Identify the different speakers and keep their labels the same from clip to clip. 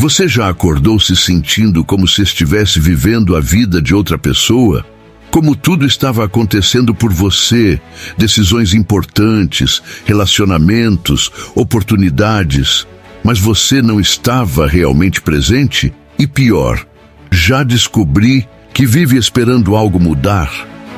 Speaker 1: Você já acordou se sentindo como se estivesse vivendo a vida de outra pessoa? Como tudo estava acontecendo por você, decisões importantes, relacionamentos, oportunidades, mas você não estava realmente presente? E pior, já descobri que vive esperando algo mudar,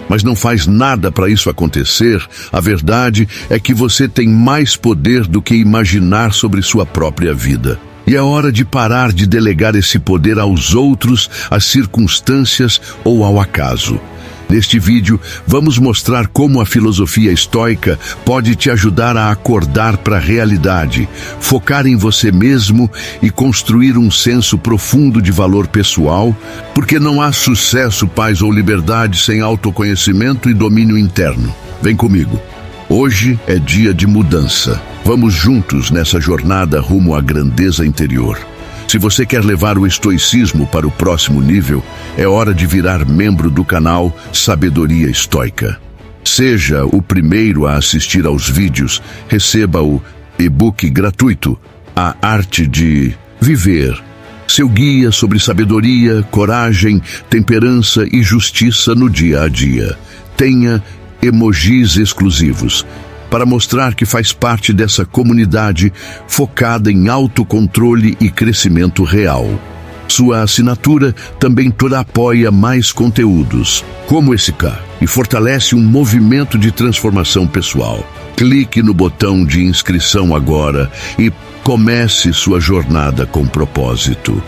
Speaker 1: mas não faz nada para isso acontecer. A verdade é que você tem mais poder do que imaginar sobre sua própria vida. E é hora de parar de delegar esse poder aos outros, às circunstâncias ou ao acaso. Neste vídeo, vamos mostrar como a filosofia estoica pode te ajudar a acordar para a realidade, focar em você mesmo e construir um senso profundo de valor pessoal, porque não há sucesso, paz ou liberdade sem autoconhecimento e domínio interno. Vem comigo. Hoje é dia de mudança. Vamos juntos nessa jornada rumo à grandeza interior. Se você quer levar o estoicismo para o próximo nível, é hora de virar membro do canal Sabedoria Estoica. Seja o primeiro a assistir aos vídeos, receba o e-book gratuito A Arte de Viver, seu guia sobre sabedoria, coragem, temperança e justiça no dia a dia. Tenha emojis exclusivos para mostrar que faz parte dessa comunidade focada em autocontrole e crescimento real. Sua assinatura também toda apoia mais conteúdos, como esse cá, e fortalece um movimento de transformação pessoal. Clique no botão de inscrição agora e comece sua jornada com propósito.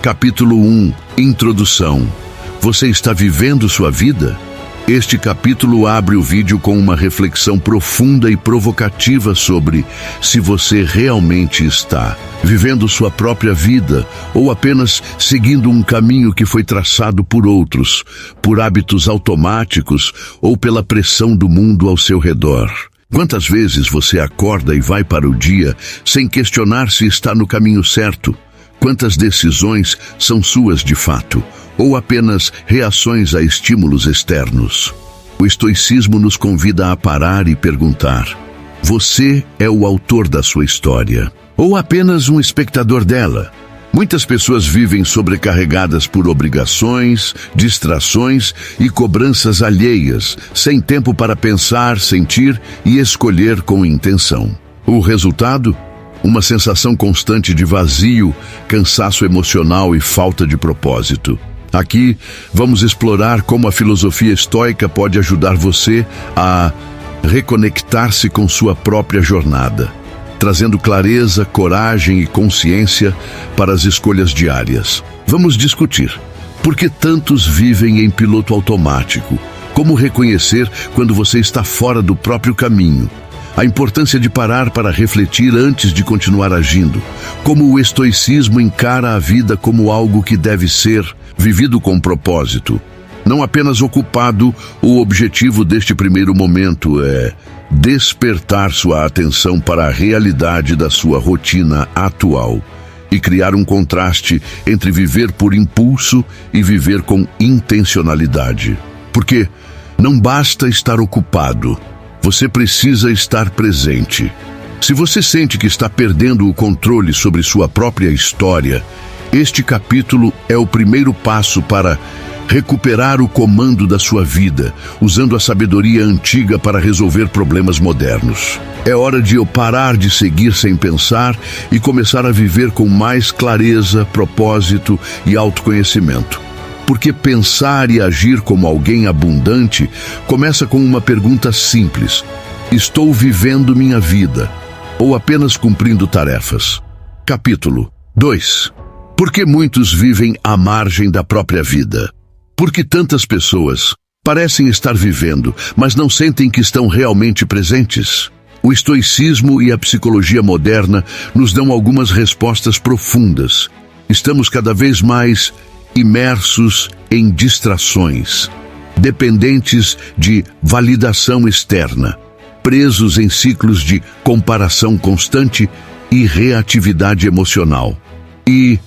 Speaker 1: Capítulo 1. Introdução. Você está vivendo sua vida? Este capítulo abre o vídeo com uma reflexão profunda e provocativa sobre se você realmente está vivendo sua própria vida ou apenas seguindo um caminho que foi traçado por outros, por hábitos automáticos ou pela pressão do mundo ao seu redor. Quantas vezes você acorda e vai para o dia sem questionar se está no caminho certo? Quantas decisões são suas de fato, ou apenas reações a estímulos externos? O estoicismo nos convida a parar e perguntar: você é o autor da sua história, ou apenas um espectador dela? Muitas pessoas vivem sobrecarregadas por obrigações, distrações e cobranças alheias, sem tempo para pensar, sentir e escolher com intenção. O resultado? Uma sensação constante de vazio, cansaço emocional e falta de propósito. Aqui, vamos explorar como a filosofia estoica pode ajudar você a reconectar-se com sua própria jornada, trazendo clareza, coragem e consciência para as escolhas diárias. Vamos discutir por que tantos vivem em piloto automático, como reconhecer quando você está fora do próprio caminho, a importância de parar para refletir antes de continuar agindo, como o estoicismo encara a vida como algo que deve ser vivido com propósito, não apenas ocupado. O objetivo deste primeiro momento é despertar sua atenção para a realidade da sua rotina atual e criar um contraste entre viver por impulso e viver com intencionalidade. Porque não basta estar ocupado, você precisa estar presente. Se você sente que está perdendo o controle sobre sua própria história, este capítulo é o primeiro passo para recuperar o comando da sua vida, usando a sabedoria antiga para resolver problemas modernos. É hora de eu parar de seguir sem pensar e começar a viver com mais clareza, propósito e autoconhecimento. Porque pensar e agir como alguém abundante começa com uma pergunta simples: estou vivendo minha vida ou apenas cumprindo tarefas? Capítulo 2. Por que muitos vivem à margem da própria vida? Por que tantas pessoas parecem estar vivendo, mas não sentem que estão realmente presentes? O estoicismo e a psicologia moderna nos dão algumas respostas profundas. Estamos cada vez mais imersos em distrações, dependentes de validação externa, presos em ciclos de comparação constante e reatividade emocional. E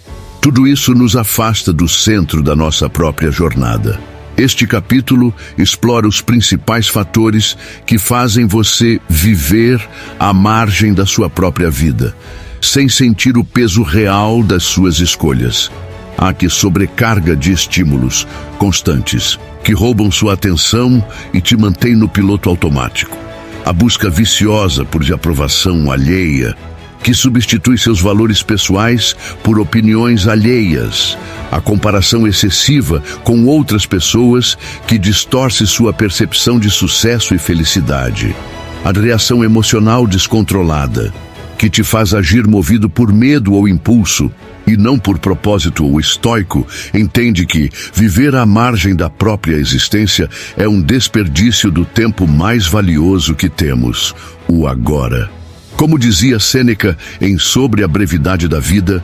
Speaker 1: tudo isso nos afasta do centro da nossa própria jornada. Este capítulo explora os principais fatores que fazem você viver à margem da sua própria vida, sem sentir o peso real das suas escolhas. Há que sobrecarga de estímulos constantes que roubam sua atenção e te mantêm no piloto automático. A busca viciosa por aprovação alheia, que substitui seus valores pessoais por opiniões alheias. A comparação excessiva com outras pessoas que distorce sua percepção de sucesso e felicidade. A reação emocional descontrolada, que te faz agir movido por medo ou impulso, e não por propósito. O estoico entende que viver à margem da própria existência é um desperdício do tempo mais valioso que temos, o agora. Como dizia Sêneca em Sobre a Brevidade da Vida,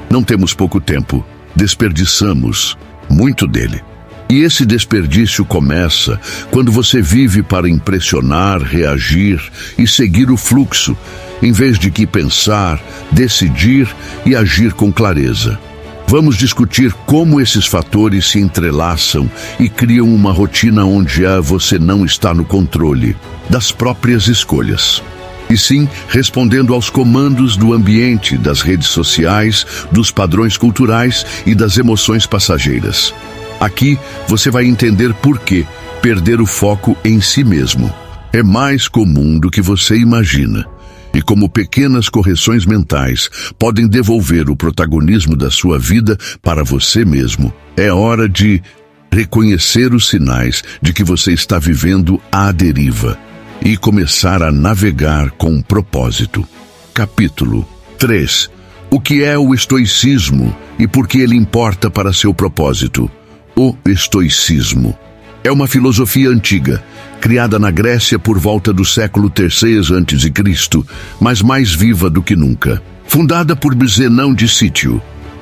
Speaker 1: não temos pouco tempo, desperdiçamos muito dele. E esse desperdício começa quando você vive para impressionar, reagir e seguir o fluxo, em vez de que pensar, decidir e agir com clareza. Vamos discutir como esses fatores se entrelaçam e criam uma rotina onde você não está no controle das próprias escolhas. E sim, respondendo aos comandos do ambiente, das redes sociais, dos padrões culturais e das emoções passageiras. Aqui você vai entender por que perder o foco em si mesmo é mais comum do que você imagina, e como pequenas correções mentais podem devolver o protagonismo da sua vida para você mesmo. É hora de reconhecer os sinais de que você está vivendo à deriva e começar a navegar com propósito. Capítulo 3. O que é o estoicismo e por que ele importa para seu propósito? O estoicismo é uma filosofia antiga, criada na Grécia por volta do século III a.C., mas mais viva do que nunca. Fundada por Zenão de Cítio,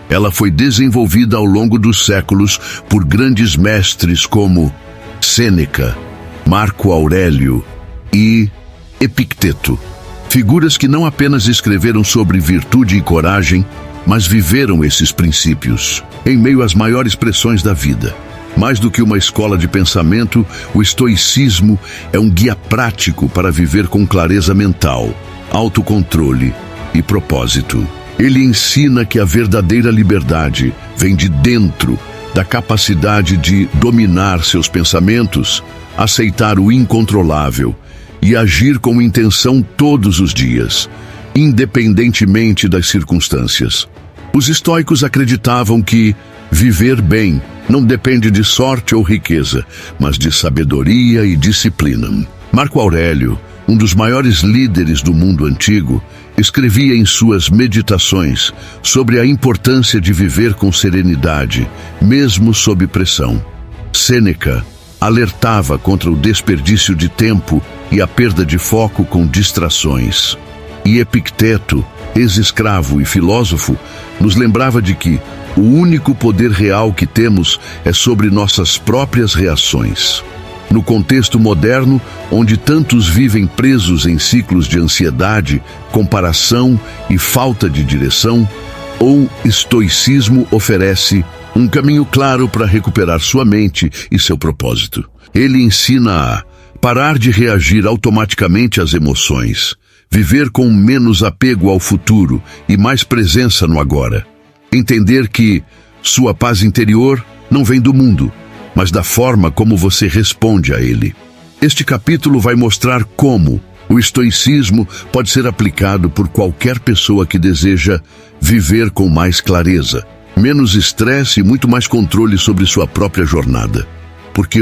Speaker 1: ela foi desenvolvida ao longo dos séculos por grandes mestres como Sêneca, Marco Aurélio e Epicteto. Figuras que não apenas escreveram sobre virtude e coragem, mas viveram esses princípios em meio às maiores pressões da vida. Mais do que uma escola de pensamento, o estoicismo é um guia prático para viver com clareza mental, autocontrole e propósito. Ele ensina que a verdadeira liberdade vem de dentro, da capacidade de dominar seus pensamentos, aceitar o incontrolável e agir com intenção todos os dias, independentemente das circunstâncias. Os estoicos acreditavam que viver bem não depende de sorte ou riqueza, mas de sabedoria e disciplina. Marco Aurélio, um dos maiores líderes do mundo antigo, escrevia em suas meditações sobre a importância de viver com serenidade, mesmo sob pressão. Sêneca alertava contra o desperdício de tempo e a perda de foco com distrações. E Epicteto, ex-escravo e filósofo, nos lembrava de que o único poder real que temos é sobre nossas próprias reações. No contexto moderno, onde tantos vivem presos em ciclos de ansiedade, comparação e falta de direção, o estoicismo oferece um caminho claro para recuperar sua mente e seu propósito. Ele ensina a parar de reagir automaticamente às emoções, viver com menos apego ao futuro e mais presença no agora. Entender que sua paz interior não vem do mundo, mas da forma como você responde a ele. Este capítulo vai mostrar como o estoicismo pode ser aplicado por qualquer pessoa que deseja viver com mais clareza, menos estresse e muito mais controle sobre sua própria jornada. Porque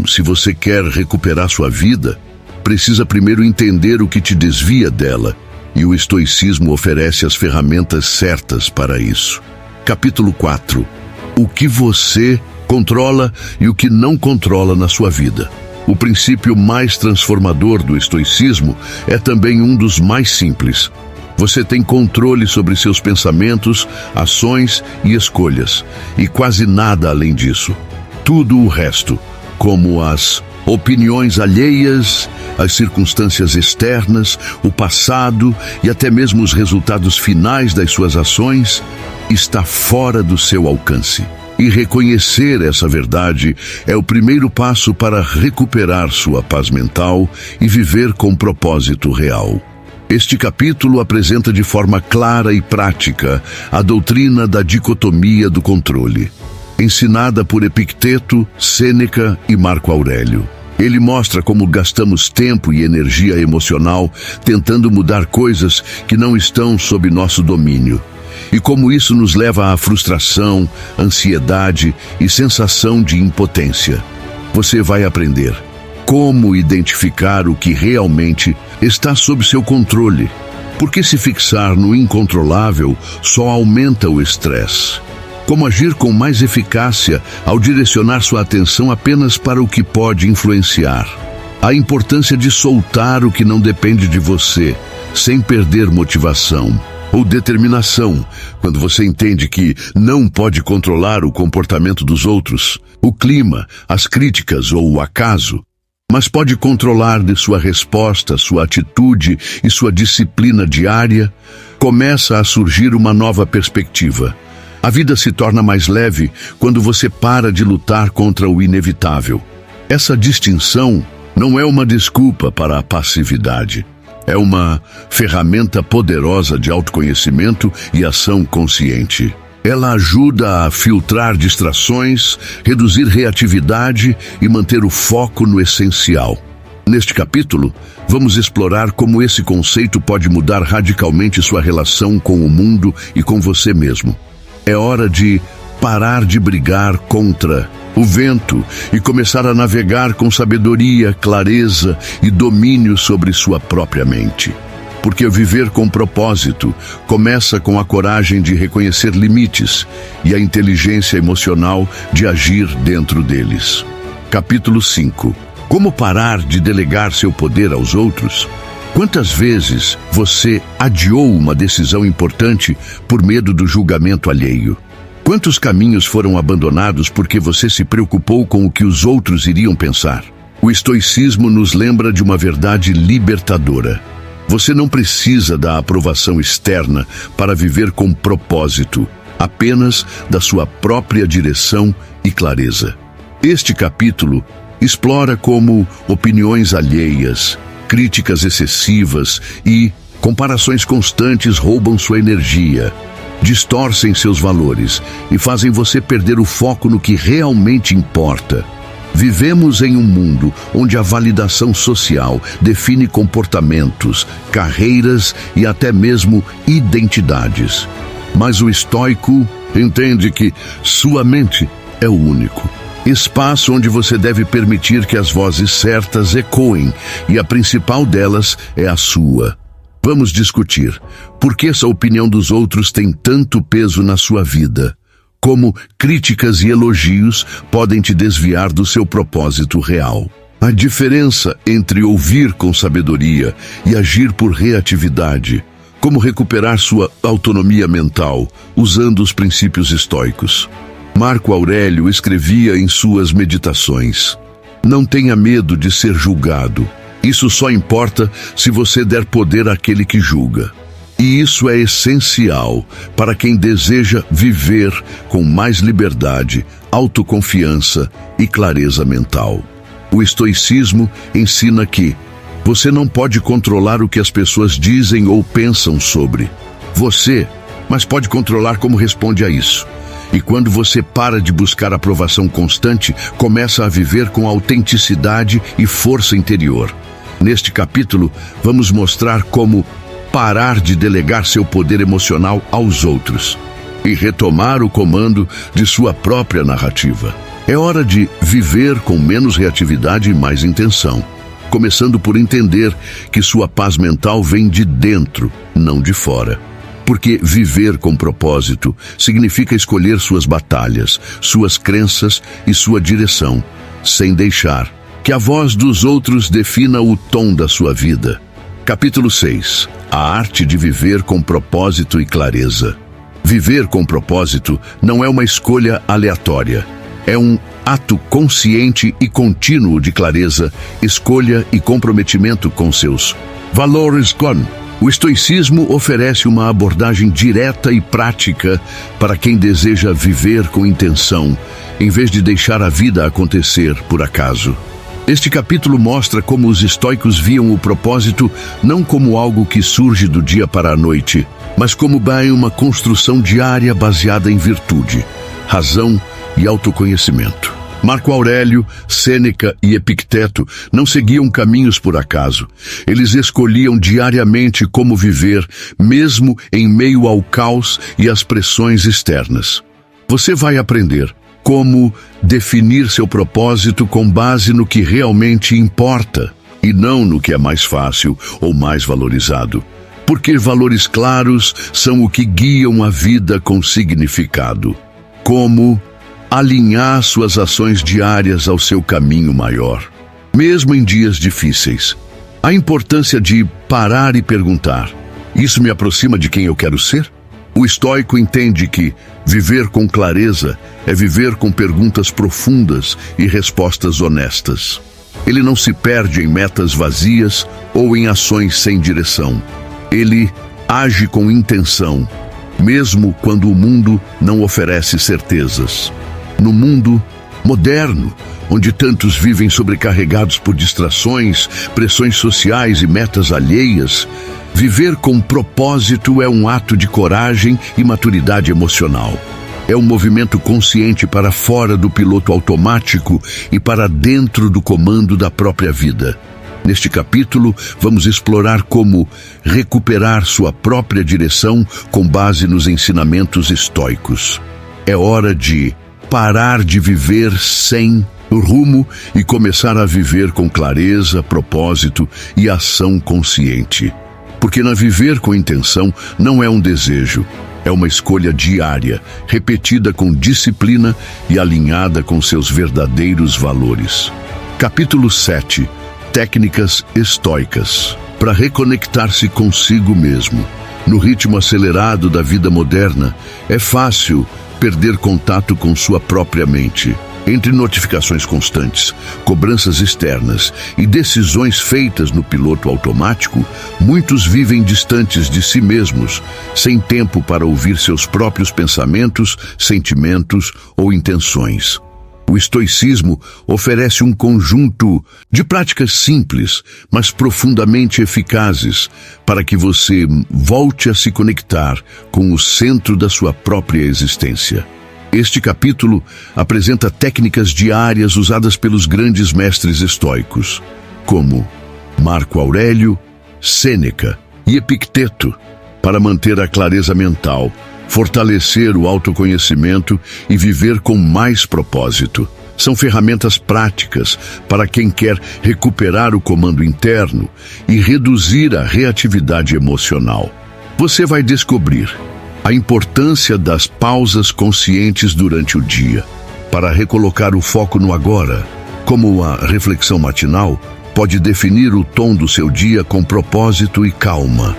Speaker 1: se você quer recuperar sua vida, precisa primeiro entender o que te desvia dela, e o estoicismo oferece as ferramentas certas para isso. Capítulo 4. O que você controla e o que não controla na sua vida. O princípio mais transformador do estoicismo é também um dos mais simples. Você tem controle sobre seus pensamentos, ações e escolhas, e quase nada além disso. Tudo o resto, como as opiniões alheias, as circunstâncias externas, o passado e até mesmo os resultados finais das suas ações, está fora do seu alcance. E reconhecer essa verdade é o primeiro passo para recuperar sua paz mental e viver com propósito real. Este capítulo apresenta de forma clara e prática a doutrina da dicotomia do controle, ensinada por Epicteto, Sêneca e Marco Aurélio. Ele mostra como gastamos tempo e energia emocional tentando mudar coisas que não estão sob nosso domínio, e como isso nos leva à frustração, ansiedade e sensação de impotência. Você vai aprender como identificar o que realmente está sob seu controle, porque se fixar no incontrolável só aumenta o estresse. Como agir com mais eficácia ao direcionar sua atenção apenas para o que pode influenciar. A importância de soltar o que não depende de você, sem perder motivação ou determinação, quando você entende que não pode controlar o comportamento dos outros, o clima, as críticas ou o acaso, mas pode controlar de sua resposta, sua atitude e sua disciplina diária, começa a surgir uma nova perspectiva. A vida se torna mais leve quando você para de lutar contra o inevitável. Essa distinção não é uma desculpa para a passividade. É uma ferramenta poderosa de autoconhecimento e ação consciente. Ela ajuda a filtrar distrações, reduzir reatividade e manter o foco no essencial. Neste capítulo, vamos explorar como esse conceito pode mudar radicalmente sua relação com o mundo e com você mesmo. É hora de parar de brigar contra o vento e começar a navegar com sabedoria, clareza e domínio sobre sua própria mente. Porque viver com propósito começa com a coragem de reconhecer limites e a inteligência emocional de agir dentro deles. Capítulo 5. Como parar de delegar seu poder aos outros? Quantas vezes você adiou uma decisão importante por medo do julgamento alheio? Quantos caminhos foram abandonados porque você se preocupou com o que os outros iriam pensar? O estoicismo nos lembra de uma verdade libertadora. Você não precisa da aprovação externa para viver com propósito, apenas da sua própria direção e clareza. Este capítulo explora como opiniões alheias, críticas excessivas e comparações constantes roubam sua energia, distorcem seus valores e fazem você perder o foco no que realmente importa. Vivemos em um mundo onde a validação social define comportamentos, carreiras e até mesmo identidades. Mas o estoico entende que sua mente é o único espaço onde você deve permitir que as vozes certas ecoem, e a principal delas é a sua. Vamos discutir por que essa opinião dos outros tem tanto peso na sua vida. Como críticas e elogios podem te desviar do seu propósito real. A diferença entre ouvir com sabedoria e agir por reatividade. Como recuperar sua autonomia mental usando os princípios estoicos. Marco Aurélio escrevia em suas meditações: não tenha medo de ser julgado. Isso só importa se você der poder àquele que julga. E isso é essencial para quem deseja viver com mais liberdade, autoconfiança e clareza mental. O estoicismo ensina que você não pode controlar o que as pessoas dizem ou pensam sobre você, mas pode controlar como responde a isso. E quando você para de buscar aprovação constante, começa a viver com autenticidade e força interior. Neste capítulo, vamos mostrar como parar de delegar seu poder emocional aos outros e retomar o comando de sua própria narrativa. É hora de viver com menos reatividade e mais intenção, começando por entender que sua paz mental vem de dentro, não de fora. Porque viver com propósito significa escolher suas batalhas, suas crenças e sua direção, sem deixar que a voz dos outros defina o tom da sua vida. Capítulo 6. A arte de viver com propósito e clareza. Viver com propósito não é uma escolha aleatória. É um ato consciente e contínuo de clareza, escolha e comprometimento com seus valores. O estoicismo oferece uma abordagem direta e prática para quem deseja viver com intenção, em vez de deixar a vida acontecer por acaso. Este capítulo mostra como os estoicos viam o propósito não como algo que surge do dia para a noite, mas como uma construção diária baseada em virtude, razão e autoconhecimento. Marco Aurélio, Sêneca e Epicteto não seguiam caminhos por acaso. Eles escolhiam diariamente como viver, mesmo em meio ao caos e às pressões externas. Você vai aprender como definir seu propósito com base no que realmente importa e não no que é mais fácil ou mais valorizado. Porque valores claros são o que guiam a vida com significado. Como alinhar suas ações diárias ao seu caminho maior, mesmo em dias difíceis. A importância de parar e perguntar: isso me aproxima de quem eu quero ser? O estoico entende que viver com clareza é viver com perguntas profundas e respostas honestas. Ele não se perde em metas vazias ou em ações sem direção. Ele age com intenção, mesmo quando o mundo não oferece certezas. No mundo moderno, onde tantos vivem sobrecarregados por distrações, pressões sociais e metas alheias, viver com propósito é um ato de coragem e maturidade emocional. É um movimento consciente para fora do piloto automático e para dentro do comando da própria vida. Neste capítulo, vamos explorar como recuperar sua própria direção com base nos ensinamentos estoicos. É hora de parar de viver sem rumo e começar a viver com clareza, propósito e ação consciente. Porque viver com intenção não é um desejo, é uma escolha diária, repetida com disciplina e alinhada com seus verdadeiros valores. Capítulo 7. Técnicas estoicas. Para reconectar-se consigo mesmo. No ritmo acelerado da vida moderna, é fácil perder contato com sua própria mente. Entre notificações constantes, cobranças externas e decisões feitas no piloto automático, muitos vivem distantes de si mesmos, sem tempo para ouvir seus próprios pensamentos, sentimentos ou intenções. O estoicismo oferece um conjunto de práticas simples, mas profundamente eficazes, para que você volte a se conectar com o centro da sua própria existência. Este capítulo apresenta técnicas diárias usadas pelos grandes mestres estoicos, como Marco Aurélio, Sêneca e Epicteto, para manter a clareza mental, fortalecer o autoconhecimento e viver com mais propósito. São ferramentas práticas para quem quer recuperar o comando interno e reduzir a reatividade emocional. Você vai descobrir a importância das pausas conscientes durante o dia, para recolocar o foco no agora, como a reflexão matinal pode definir o tom do seu dia com propósito e calma.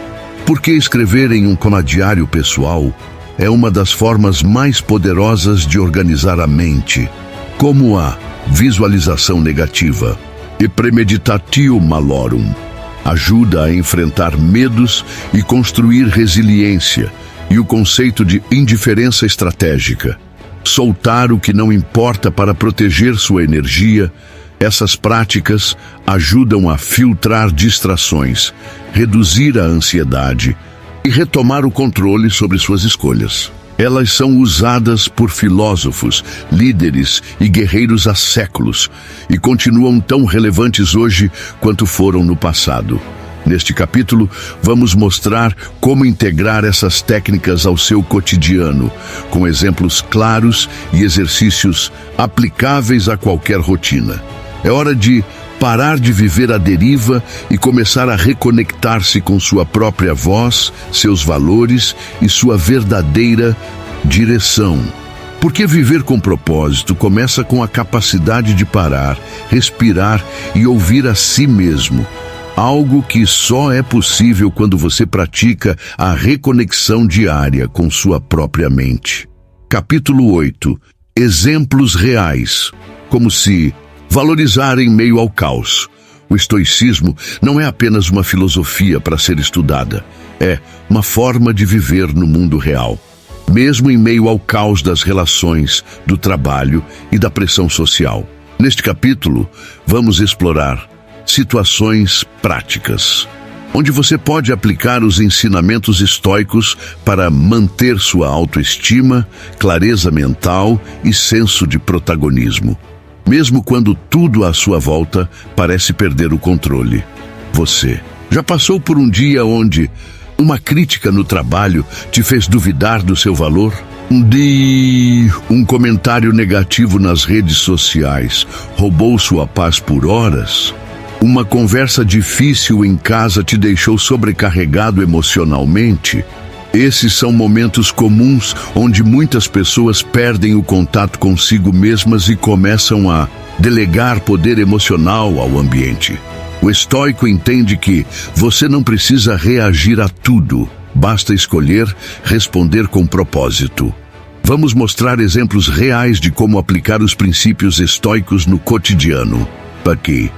Speaker 1: Porque escrever em um cromadiário pessoal é uma das formas mais poderosas de organizar a mente, como a visualização negativa e premeditatio malorum. Ajuda a enfrentar medos e construir resiliência, e o conceito de indiferença estratégica. Soltar o que não importa para proteger sua energia. Essas práticas ajudam a filtrar distrações, reduzir a ansiedade e retomar o controle sobre suas escolhas. Elas são usadas por filósofos, líderes e guerreiros há séculos e continuam tão relevantes hoje quanto foram no passado. Neste capítulo, vamos mostrar como integrar essas técnicas ao seu cotidiano, com exemplos claros e exercícios aplicáveis a qualquer rotina. É hora de parar de viver à deriva e começar a reconectar-se com sua própria voz, seus valores e sua verdadeira direção. Porque viver com propósito começa com a capacidade de parar, respirar e ouvir a si mesmo. Algo que só é possível quando você pratica a reconexão diária com sua própria mente. Capítulo 8. Exemplos reais. Como se valorizar em meio ao caos. O estoicismo não é apenas uma filosofia para ser estudada. É uma forma de viver no mundo real. Mesmo em meio ao caos das relações, do trabalho e da pressão social. Neste capítulo, vamos explorar situações práticas, onde você pode aplicar os ensinamentos estoicos para manter sua autoestima, clareza mental e senso de protagonismo, mesmo quando tudo à sua volta parece perder o controle. Você já passou por um dia onde uma crítica no trabalho te fez duvidar do seu valor? Um comentário negativo nas redes sociais roubou sua paz por horas? Uma conversa difícil em casa te deixou sobrecarregado emocionalmente? Esses são momentos comuns onde muitas pessoas perdem o contato consigo mesmas e começam a delegar poder emocional ao ambiente. O estoico entende que você não precisa reagir a tudo, basta escolher responder com propósito. Vamos mostrar exemplos reais de como aplicar os princípios estoicos no cotidiano. Aqui,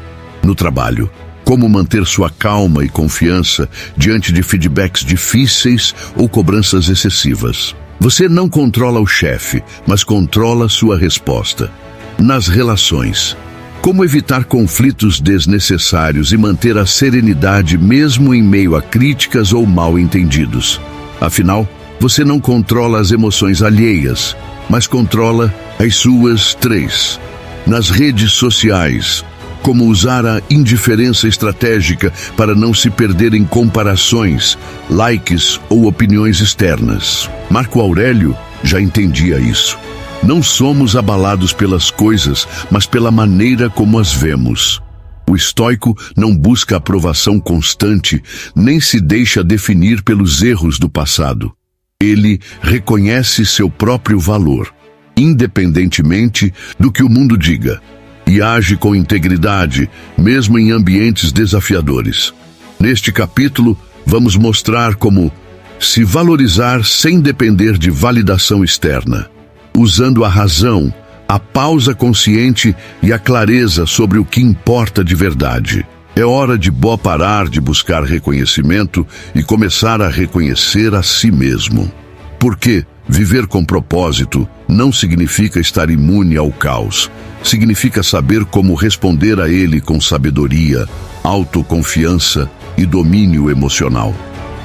Speaker 1: no trabalho, como manter sua calma e confiança diante de feedbacks difíceis ou cobranças excessivas. Você não controla o chefe, mas controla sua resposta. Nas relações, como evitar conflitos desnecessários e manter a serenidade mesmo em meio a críticas ou mal-entendidos. Afinal, você não controla as emoções alheias, mas controla as suas. 3. Nas redes sociais, como usar a indiferença estratégica para não se perder em comparações, likes ou opiniões externas. Marco Aurélio já entendia isso. Não somos abalados pelas coisas, mas pela maneira como as vemos. O estoico não busca aprovação constante, nem se deixa definir pelos erros do passado. Ele reconhece seu próprio valor, independentemente do que o mundo diga, e age com integridade, mesmo em ambientes desafiadores. Neste capítulo, vamos mostrar como se valorizar sem depender de validação externa, usando a razão, a pausa consciente e a clareza sobre o que importa de verdade. É hora de parar de buscar reconhecimento e começar a reconhecer a si mesmo. Porque viver com propósito não significa estar imune ao caos. Significa saber como responder a ele com sabedoria, autoconfiança e domínio emocional.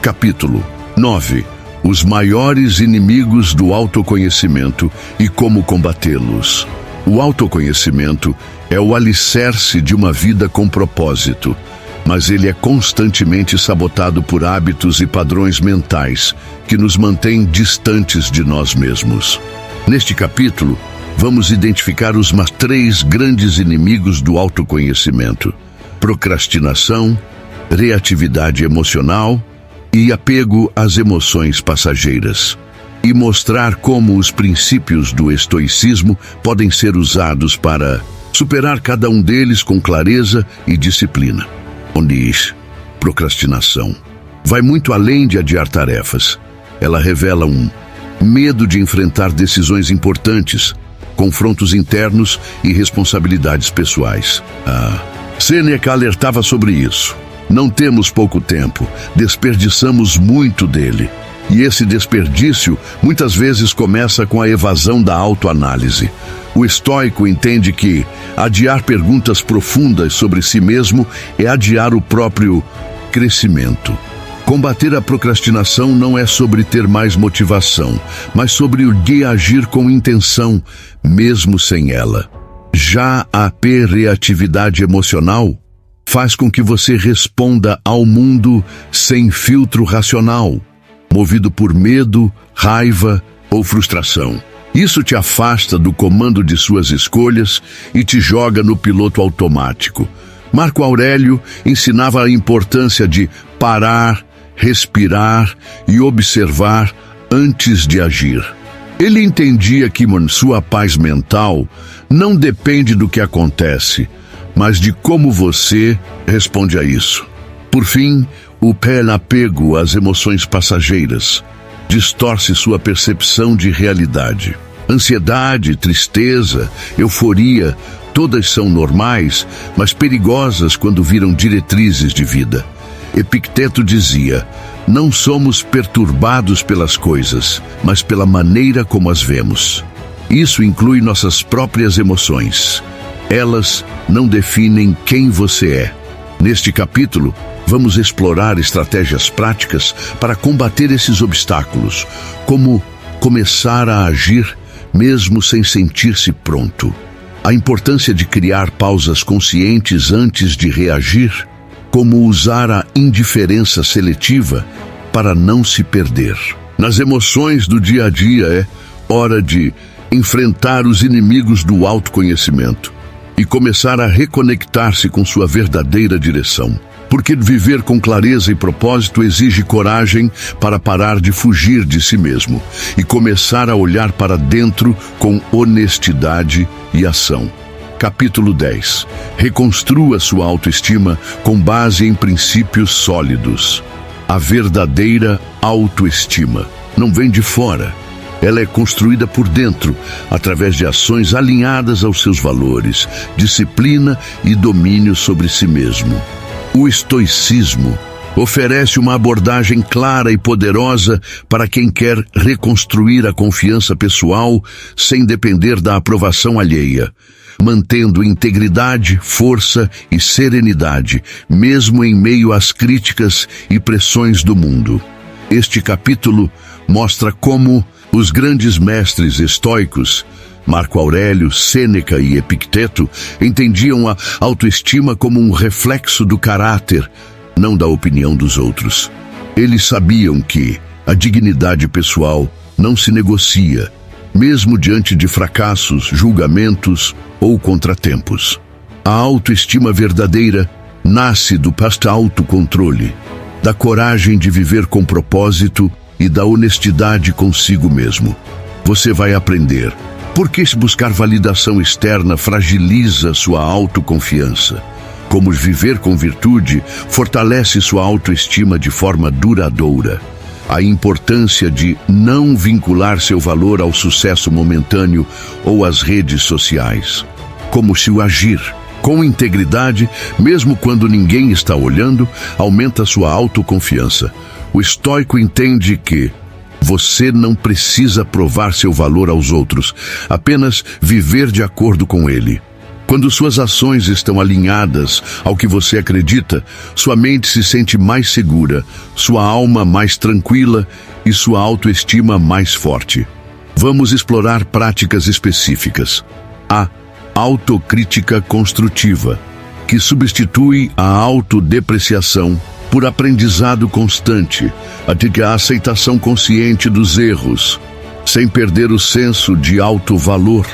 Speaker 1: Capítulo 9. Os maiores inimigos do autoconhecimento e como combatê-los. O autoconhecimento é o alicerce de uma vida com propósito, mas ele é constantemente sabotado por hábitos e padrões mentais que nos mantêm distantes de nós mesmos. Neste capítulo, vamos identificar os 3 grandes inimigos do autoconhecimento: procrastinação, reatividade emocional e apego às emoções passageiras. E mostrar como os princípios do estoicismo podem ser usados para superar cada um deles com clareza e disciplina. Procrastinação vai muito além de adiar tarefas. Ela revela um medo de enfrentar decisões importantes, confrontos internos e responsabilidades pessoais. Sêneca alertava sobre isso. Não temos pouco tempo, desperdiçamos muito dele. E esse desperdício muitas vezes começa com a evasão da autoanálise. O estoico entende que adiar perguntas profundas sobre si mesmo é adiar o próprio crescimento. Combater a procrastinação não é sobre ter mais motivação, mas sobre o de agir com intenção, mesmo sem ela. Já a reatividade emocional faz com que você responda ao mundo sem filtro racional, movido por medo, raiva ou frustração. Isso te afasta do comando de suas escolhas e te joga no piloto automático. Marco Aurélio ensinava a importância de parar, respirar e observar antes de agir. Ele entendia que sua paz mental não depende do que acontece, mas de como você responde a isso. Por fim, o apego às emoções passageiras distorce sua percepção de realidade. Ansiedade, tristeza, euforia, todas são normais, mas perigosas quando viram diretrizes de vida. Epicteto dizia: não somos perturbados pelas coisas, mas pela maneira como as vemos. Isso inclui nossas próprias emoções. Elas não definem quem você é. Neste capítulo, vamos explorar estratégias práticas para combater esses obstáculos, como começar a agir mesmo sem sentir-se pronto. A importância de criar pausas conscientes antes de reagir, como usar a indiferença seletiva para não se perder. Nas emoções do dia a dia é hora de enfrentar os inimigos do autoconhecimento e começar a reconectar-se com sua verdadeira direção. Porque viver com clareza e propósito exige coragem para parar de fugir de si mesmo e começar a olhar para dentro com honestidade e ação. Capítulo 10. Reconstrua sua autoestima com base em princípios sólidos. A verdadeira autoestima não vem de fora. Ela é construída por dentro, através de ações alinhadas aos seus valores, disciplina e domínio sobre si mesmo. O estoicismo oferece uma abordagem clara e poderosa para quem quer reconstruir a confiança pessoal sem depender da aprovação alheia, mantendo integridade, força e serenidade, mesmo em meio às críticas e pressões do mundo. Este capítulo mostra como os grandes mestres estoicos, Marco Aurélio, Sêneca e Epicteto, entendiam a autoestima como um reflexo do caráter, não da opinião dos outros. Eles sabiam que a dignidade pessoal não se negocia, mesmo diante de fracassos, julgamentos ou contratempos. A autoestima verdadeira nasce do autocontrole, da coragem de viver com propósito e da honestidade consigo mesmo. Você vai aprender por que buscar validação externa fragiliza sua autoconfiança, como viver com virtude fortalece sua autoestima de forma duradoura, a importância de não vincular seu valor ao sucesso momentâneo ou às redes sociais, como se o agir com integridade, mesmo quando ninguém está olhando, aumenta sua autoconfiança. O estoico entende que você não precisa provar seu valor aos outros, apenas viver de acordo com ele. Quando suas ações estão alinhadas ao que você acredita, sua mente se sente mais segura, sua alma mais tranquila e sua autoestima mais forte. Vamos explorar práticas específicas. A autocrítica construtiva, que substitui a autodepreciação por aprendizado constante, a aceitação consciente dos erros, sem perder o senso de auto-valor,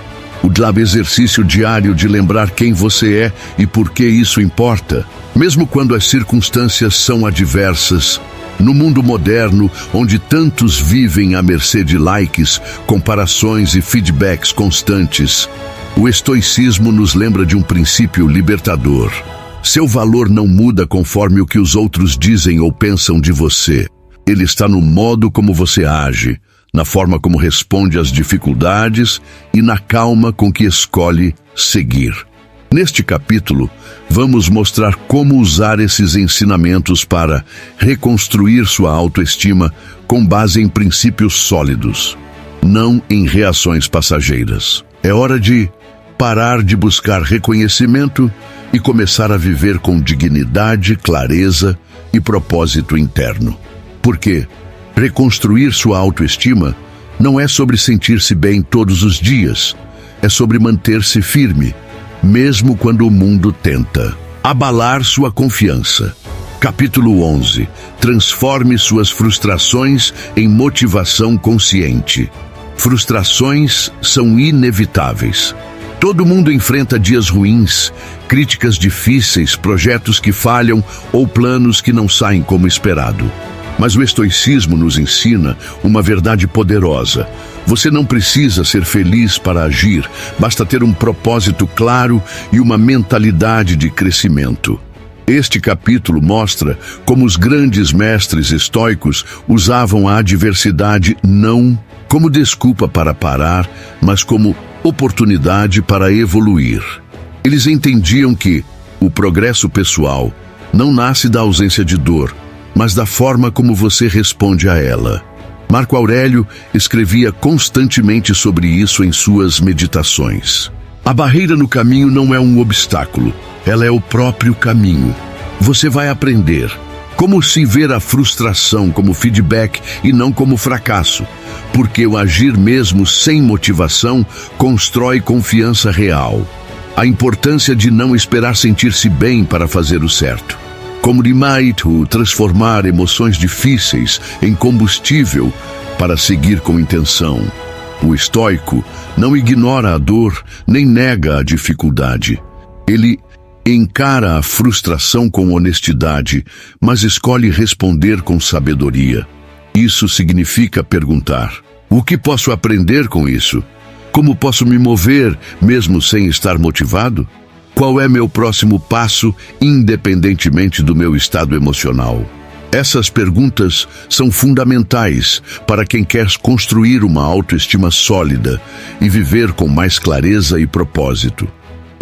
Speaker 1: o exercício diário de lembrar quem você é e por que isso importa, mesmo quando as circunstâncias são adversas. No mundo moderno, onde tantos vivem à mercê de likes, comparações e feedbacks constantes, o estoicismo nos lembra de um princípio libertador. Seu valor não muda conforme o que os outros dizem ou pensam de você. Ele está no modo como você age, na forma como responde às dificuldades e na calma com que escolhe seguir. Neste capítulo, vamos mostrar como usar esses ensinamentos para reconstruir sua autoestima com base em princípios sólidos, não em reações passageiras. É hora de parar de buscar reconhecimento e começar a viver com dignidade, clareza e propósito interno. Porque reconstruir sua autoestima não é sobre sentir-se bem todos os dias, é sobre manter-se firme, mesmo quando o mundo tenta abalar sua confiança. Capítulo 11. Transforme suas frustrações em motivação consciente. Frustrações são inevitáveis. Todo mundo enfrenta dias ruins, críticas difíceis, projetos que falham ou planos que não saem como esperado. Mas o estoicismo nos ensina uma verdade poderosa. Você não precisa ser feliz para agir, basta ter um propósito claro e uma mentalidade de crescimento. Este capítulo mostra como os grandes mestres estoicos usavam a adversidade não como desculpa para parar, mas como oportunidade para evoluir. Eles entendiam que o progresso pessoal não nasce da ausência de dor, mas da forma como você responde a ela. Marco Aurélio escrevia constantemente sobre isso em suas meditações. A barreira no caminho não é um obstáculo, ela é o próprio caminho. Você vai aprender como se ver a frustração como feedback e não como fracasso, porque o agir mesmo sem motivação constrói confiança real. A importância de não esperar sentir-se bem para fazer o certo. Como Rimaito transformar emoções difíceis em combustível para seguir com intenção. O estoico não ignora a dor nem nega a dificuldade. Ele encara a frustração com honestidade, mas escolhe responder com sabedoria. Isso significa perguntar: o que posso aprender com isso? Como posso me mover mesmo sem estar motivado? Qual é meu próximo passo, independentemente do meu estado emocional? Essas perguntas são fundamentais para quem quer construir uma autoestima sólida e viver com mais clareza e propósito,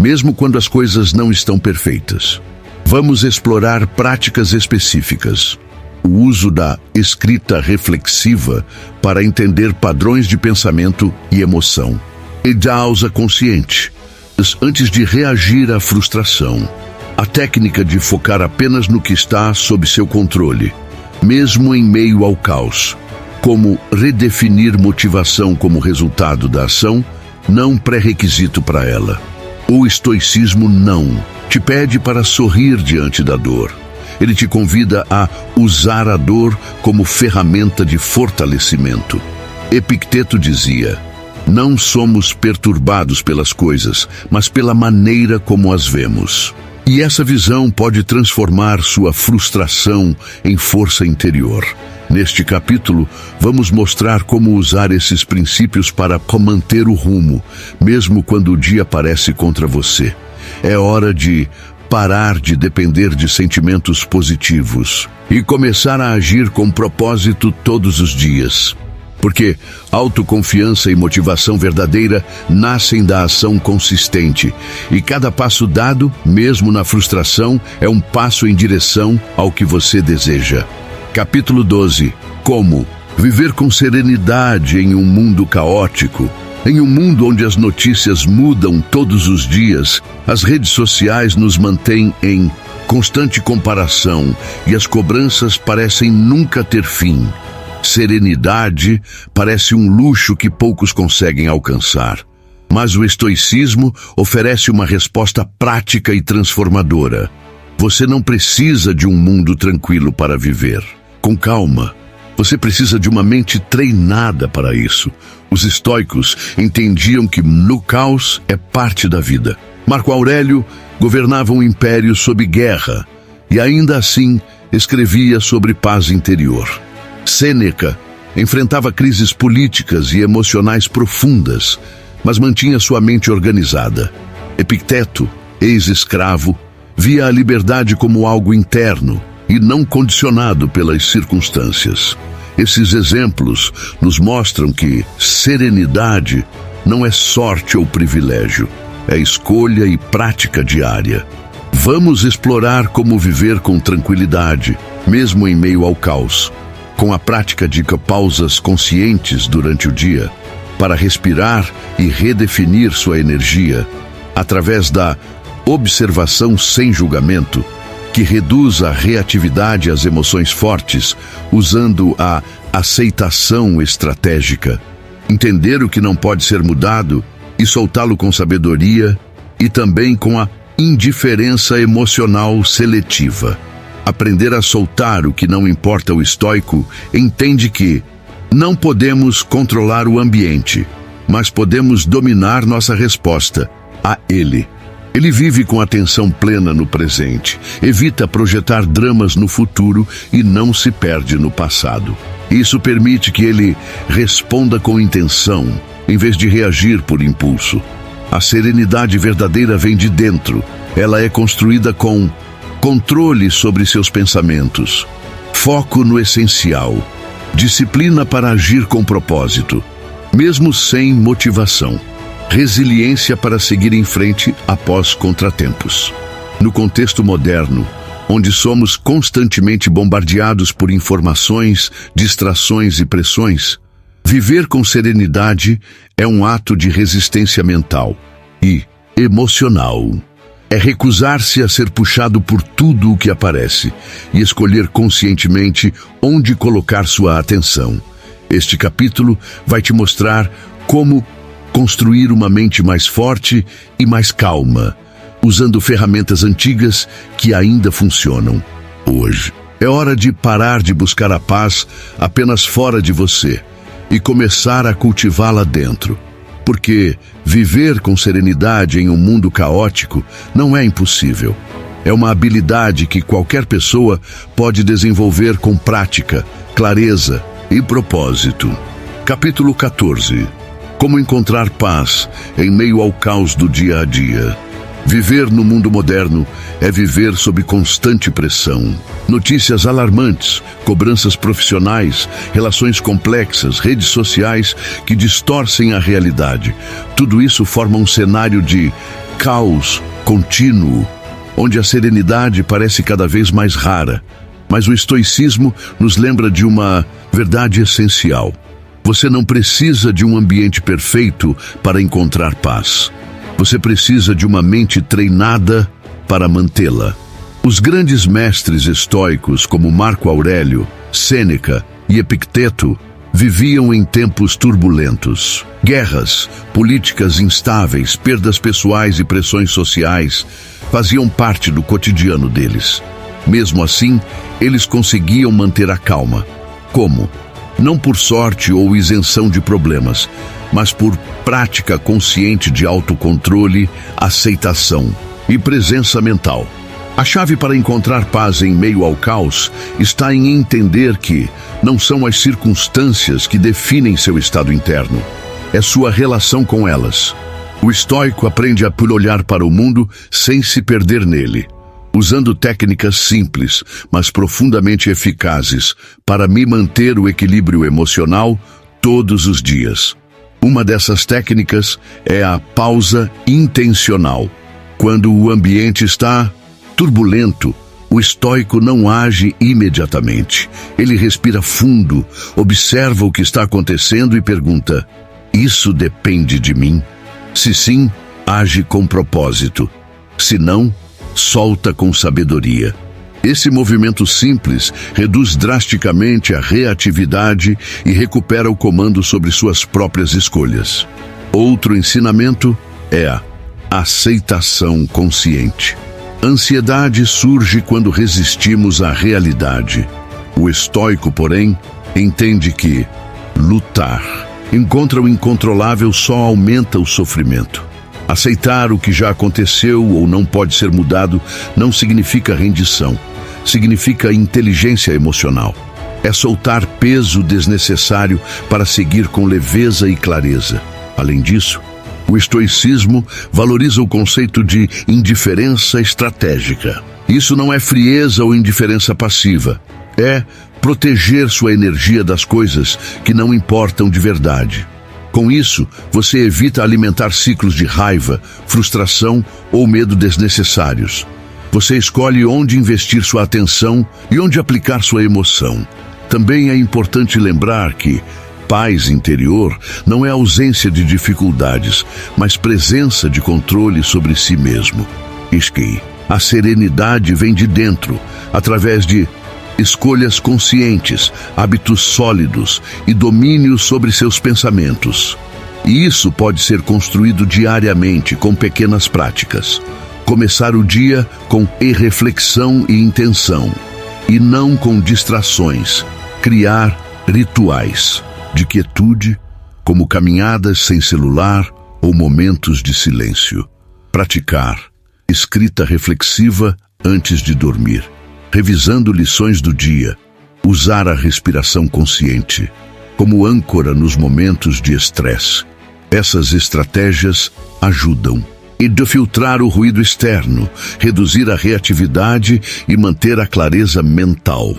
Speaker 1: mesmo quando as coisas não estão perfeitas. Vamos explorar práticas específicas. O uso da escrita reflexiva para entender padrões de pensamento e emoção. E pausa consciente, antes de reagir à frustração. A técnica de focar apenas no que está sob seu controle, mesmo em meio ao caos. Como redefinir motivação como resultado da ação, não pré-requisito para ela. O estoicismo não te pede para sorrir diante da dor. Ele te convida a usar a dor como ferramenta de fortalecimento. Epicteto dizia: não somos perturbados pelas coisas, mas pela maneira como as vemos. E essa visão pode transformar sua frustração em força interior. Neste capítulo, vamos mostrar como usar esses princípios para manter o rumo, mesmo quando o dia parece contra você. É hora de parar de depender de sentimentos positivos e começar a agir com propósito todos os dias. Porque autoconfiança e motivação verdadeira nascem da ação consistente, e cada passo dado, mesmo na frustração, é um passo em direção ao que você deseja. Capítulo 12. Como viver com serenidade em um mundo caótico. Em um mundo onde as notícias mudam todos os dias, as redes sociais nos mantêm em constante comparação e as cobranças parecem nunca ter fim. Serenidade parece um luxo que poucos conseguem alcançar. Mas o estoicismo oferece uma resposta prática e transformadora. Você não precisa de um mundo tranquilo para viver. Com calma. Você precisa de uma mente treinada para isso. Os estoicos entendiam que no caos é parte da vida. Marco Aurélio governava um império sob guerra e ainda assim escrevia sobre paz interior. Sêneca enfrentava crises políticas e emocionais profundas, mas mantinha sua mente organizada. Epicteto, ex-escravo, via a liberdade como algo interno e não condicionado pelas circunstâncias. Esses exemplos nos mostram que serenidade não é sorte ou privilégio, é escolha e prática diária. Vamos explorar como viver com tranquilidade, mesmo em meio ao caos. Com a prática de pausas conscientes durante o dia, para respirar e redefinir sua energia, através da observação sem julgamento, que reduz a reatividade às emoções fortes, usando a aceitação estratégica, entender o que não pode ser mudado e soltá-lo com sabedoria, e também com a indiferença emocional seletiva. Aprender a soltar o que não importa. O estoico entende que não podemos controlar o ambiente, mas podemos dominar nossa resposta a ele. Ele vive com atenção plena no presente, evita projetar dramas no futuro e não se perde no passado. Isso permite que ele responda com intenção, em vez de reagir por impulso. A serenidade verdadeira vem de dentro. Ela é construída com controle sobre seus pensamentos, foco no essencial, disciplina para agir com propósito, mesmo sem motivação, resiliência para seguir em frente após contratempos. No contexto moderno, onde somos constantemente bombardeados por informações, distrações e pressões, viver com serenidade é um ato de resistência mental e, emocional. É recusar-se a ser puxado por tudo o que aparece e escolher conscientemente onde colocar sua atenção. Este capítulo vai te mostrar como construir uma mente mais forte e mais calma, usando ferramentas antigas que ainda funcionam hoje. É hora de parar de buscar a paz apenas fora de você e começar a cultivá-la dentro. Porque viver com serenidade em um mundo caótico não é impossível. É uma habilidade que qualquer pessoa pode desenvolver com prática, clareza e propósito. Capítulo 14. Como encontrar paz em meio ao caos do dia a dia. Viver no mundo moderno é viver sob constante pressão. Notícias alarmantes, cobranças profissionais, relações complexas, redes sociais que distorcem a realidade. Tudo isso forma um cenário de caos contínuo, onde a serenidade parece cada vez mais rara. Mas o estoicismo nos lembra de uma verdade essencial. Você não precisa de um ambiente perfeito para encontrar paz. Você precisa de uma mente treinada para mantê-la. Os grandes mestres estoicos como Marco Aurélio, Sêneca e Epicteto viviam em tempos turbulentos. Guerras, políticas instáveis, perdas pessoais e pressões sociais faziam parte do cotidiano deles. Mesmo assim, eles conseguiam manter a calma. Como? Não por sorte ou isenção de problemas, mas por prática consciente de autocontrole, aceitação e presença mental. A chave para encontrar paz em meio ao caos está em entender que não são as circunstâncias que definem seu estado interno, é sua relação com elas. O estoico aprende a olhar para o mundo sem se perder nele, usando técnicas simples, mas profundamente eficazes para me manter o equilíbrio emocional todos os dias. Uma dessas técnicas é a pausa intencional. Quando o ambiente está turbulento, o estoico não age imediatamente. Ele respira fundo, observa o que está acontecendo e pergunta: isso depende de mim? Se sim, age com propósito. Se não, solta com sabedoria. Esse movimento simples reduz drasticamente a reatividade e recupera o comando sobre suas próprias escolhas. Outro ensinamento é a aceitação consciente. Ansiedade surge quando resistimos à realidade. O estoico, porém, entende que lutar contra o incontrolável só aumenta o sofrimento. Aceitar o que já aconteceu ou não pode ser mudado não significa rendição. Significa inteligência emocional. É soltar peso desnecessário para seguir com leveza e clareza. Além disso, o estoicismo valoriza o conceito de indiferença estratégica. Isso não é frieza ou indiferença passiva. É proteger sua energia das coisas que não importam de verdade. Com isso, você evita alimentar ciclos de raiva, frustração ou medo desnecessários. Você escolhe onde investir sua atenção e onde aplicar sua emoção. Também é importante lembrar que paz interior não é ausência de dificuldades, mas presença de controle sobre si mesmo. Eis que a serenidade vem de dentro, através de escolhas conscientes, hábitos sólidos e domínio sobre seus pensamentos. E isso pode ser construído diariamente com pequenas práticas. Começar o dia com reflexão e intenção, e não com distrações. Criar rituais de quietude, como caminhadas sem celular ou momentos de silêncio. Praticar escrita reflexiva antes de dormir. Revisando lições do dia. Usar a respiração consciente como âncora nos momentos de estresse. Essas estratégias ajudam a filtrar o ruído externo, reduzir a reatividade e manter a clareza mental.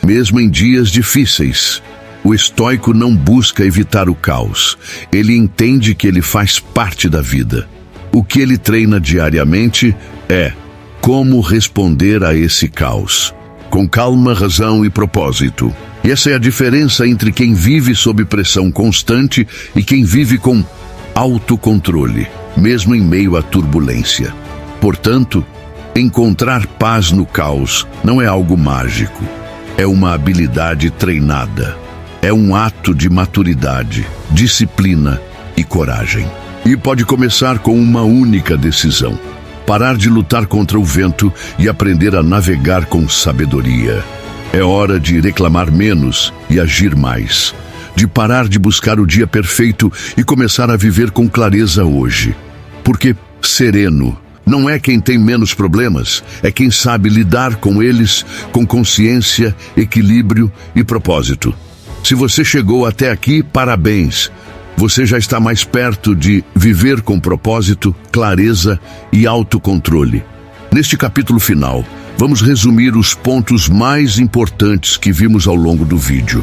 Speaker 1: Mesmo em dias difíceis, o estoico não busca evitar o caos. Ele entende que ele faz parte da vida. O que ele treina diariamente é como responder a esse caos, com calma, razão e propósito. E essa é a diferença entre quem vive sob pressão constante e quem vive com autocontrole. mesmo em meio à turbulência. Portanto, encontrar paz no caos não é algo mágico. É uma habilidade treinada. É um ato de maturidade, disciplina e coragem. E pode começar com uma única decisão: parar de lutar contra o vento e aprender a navegar com sabedoria. É hora de reclamar menos e agir mais. De parar de buscar o dia perfeito e começar a viver com clareza hoje. Porque sereno não é quem tem menos problemas, é quem sabe lidar com eles com consciência, equilíbrio e propósito. Se você chegou até aqui, parabéns! Você já está mais perto de viver com propósito, clareza e autocontrole. Neste capítulo final, vamos resumir os pontos mais importantes que vimos ao longo do vídeo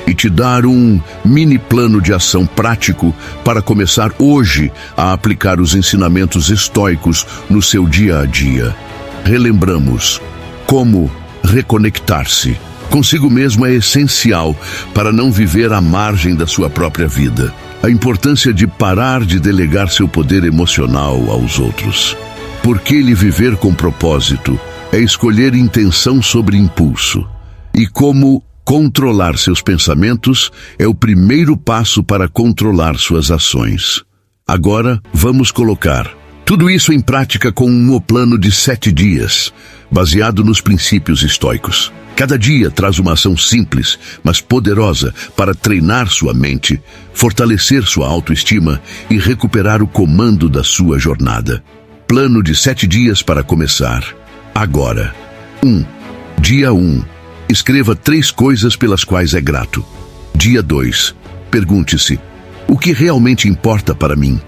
Speaker 1: e te dar um mini plano de ação prático para começar hoje a aplicar os ensinamentos estoicos no seu dia a dia. Relembramos: como reconectar-se consigo mesmo é essencial para não viver à margem da sua própria vida. A importância de parar de delegar seu poder emocional aos outros. Porque ele viver com propósito é escolher intenção sobre impulso. E como controlar seus pensamentos é o primeiro passo para controlar suas ações. Agora, vamos colocar tudo isso em prática com um plano de 7 dias, baseado nos princípios estoicos. Cada dia traz uma ação simples, mas poderosa para treinar sua mente, fortalecer sua autoestima e recuperar o comando da sua jornada. Plano de 7 dias para começar. Agora. 1. Dia 1. Escreva 3 coisas pelas quais é grato. Dia 2. Pergunte-se: o que realmente importa para mim?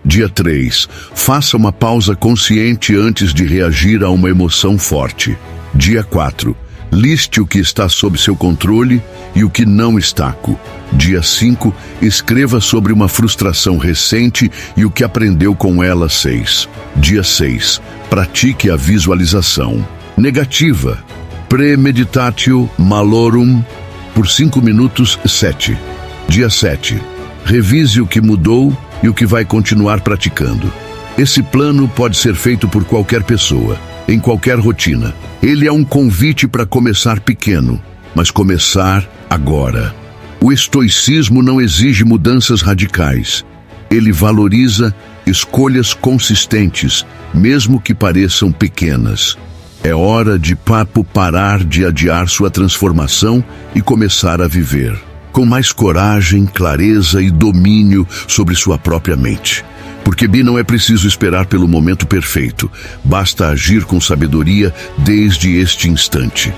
Speaker 1: Dia 3. Faça uma pausa consciente antes de reagir a uma emoção forte. Dia 4. Liste o que está sob seu controle e o que não está. Dia 5. Escreva sobre uma frustração recente e o que aprendeu com ela. 6. Dia 6. Pratique a visualização negativa. Premeditatio malorum por 5 minutos. 7. Dia 7. Revise o que mudou e o que vai continuar praticando. Esse plano pode ser feito por qualquer pessoa, em qualquer rotina. Ele é um convite para começar pequeno, mas começar agora. O estoicismo não exige mudanças radicais. Ele valoriza escolhas consistentes, mesmo que pareçam pequenas. É hora de parar de adiar sua transformação e começar a viver com mais coragem, clareza e domínio sobre sua própria mente. Porque não é preciso esperar pelo momento perfeito, basta agir com sabedoria desde este instante.